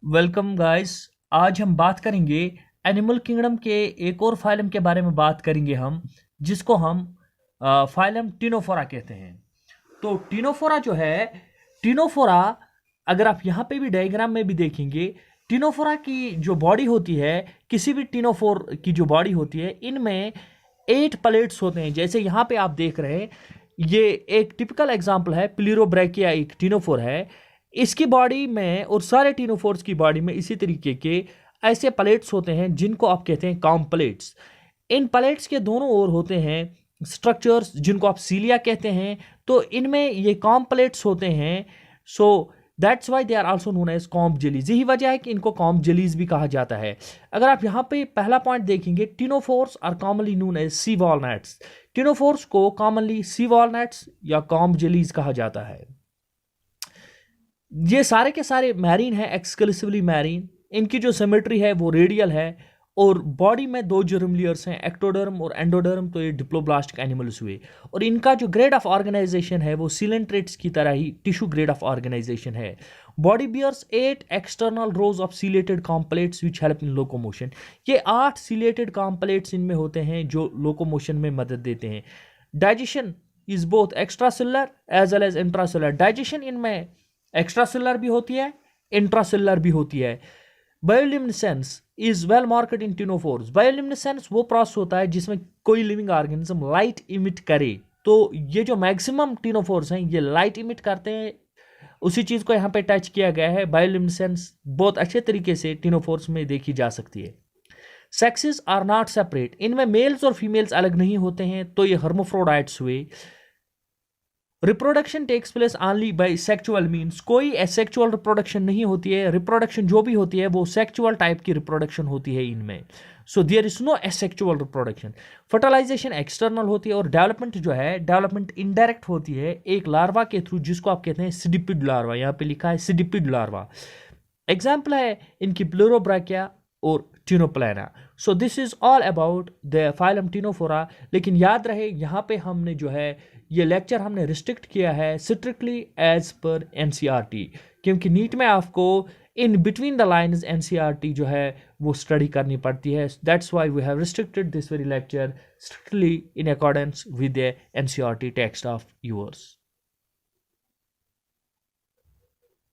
Welcome guys. आज हम बात करेंगे एनिमल किंगडम के एक और फाइलम के बारे में बात करेंगे हम, जिसको हम फाइलम टिनोफोरा कहते हैं। तो टिनोफोरा जो है, टिनोफोरा अगर आप यहाँ पे भी डायग्राम में भी देखेंगे, टिनोफोरा की जो बॉडी होती है, किसी भी टिनोफोर की जो बॉडी होती है, इनमें 8 प्लेट्स होते हैं। जैसे यहाँ पे आप देख रहे हैं, ये एक टिपिकल एग्जांपल है, प्लीरोब्रैकिया एक टिनोफोर है। इसकी बॉडी में और सारे टिनोफोर्स की बॉडी में इसी तरीके के ऐसे प्लेट्स होते हैं जिनको आप कहते हैं कॉम प्लेट्स। इन प्लेट्स के दोनों ओर होते हैं स्ट्रक्चर्स जिनको आप सीलिया कहते हैं। तो इनमें ये कॉम प्लेट्स होते हैं। So that's why they are also known as comb jellies. यही वजह है कि इनको कॉम्ब जेलीज भी कहा जाता है। अगर आप यहाँ पे पहला पॉइंट देखेंगे, ctenophores are commonly known as sea walnuts. Ctenophores को कॉमनली सी वॉलनट्स या कॉम्ब जेलीज कहा जाता है। ये सारे के सारे मैरीन है, एक्सक्लूसिवली मैरीन। इनकी जो सिमेट्री है वो रेडियल है और बॉडी में 2 जर्म लेयर्स हैं, एक्टोडर्म और एंडोडर्म। तो ये डिप्लोब्लास्टिक एनिमल्स हुए। और इनका जो ग्रेड ऑफ ऑर्गेनाइजेशन है वो सीलेंट्रेट्स की तरह ही टिश्यू ग्रेड ऑफ ऑर्गेनाइजेशन है। Body bears 8 external rows of ciliated comb plates which help in locomotion. ये 8 सीलेटेड कॉम्प्लेट्स इनमें होते हैं जो लोकोमोशन में मदद देते हैं। Digestion is both extracellular as well as intracellular. Digestion इनमें एक्स्ट्रासेलुलर भी होती है, इंट्रासेलुलर भी होती है। Bioluminescence is well marked in ctenophores. Bioluminescence वो प्रोसेस होता है जिसमें कोई लिविंग ऑर्गेनिज्म लाइट इमिट करे। तो ये जो मैक्सिमम टिनोफोर्स हैं ये लाइट इमिट करते हैं, उसी चीज को यहाँ पे टच किया गया है। बायोल्यूमिनेसेंस बहुत अच्छे तरीके से टिनोफोर्स में देखी जा सकती है। Sexes are not separate. इनमें मेल्स और फीमेल्स अलग नहीं होते हैं, तो ये हर्माफ्रोडाइट्स हुए। Reproduction takes place only by sexual means. कोई एसेक्चुअल रिप्रोडक्शन नहीं होती है। रिप्रोडक्शन जो भी होती है वो सेक्चुअल टाइप की रिप्रोडक्शन होती है इनमें। So there is no asexual reproduction. Fertilization external होती है और डेवलपमेंट जो है, डेवलपमेंट इनडायरेक्ट होती है एक लार्वा के थ्रू, जिसको आप कहते हैं सिडिपिड लार्वा। यहाँ पे लिखा है सिडिपिड लार्वा। एग्जाम्पल है इनकी प्लेरोब्रैकिया और Ctenoplana. So this is all about the phylum Ctenophora. लेकिन याद रहे, यहाँ पे हमने जो है ये लेक्चर हमने रिस्ट्रिक्ट किया है स्ट्रिक्टली एज पर एनसीईआरटी, क्योंकि नीट में आपको in between the lines NCERT जो है वो स्टडी करनी पड़ती है। That's why we have restricted this very lecture strictly in accordance with the NCERT text of yours.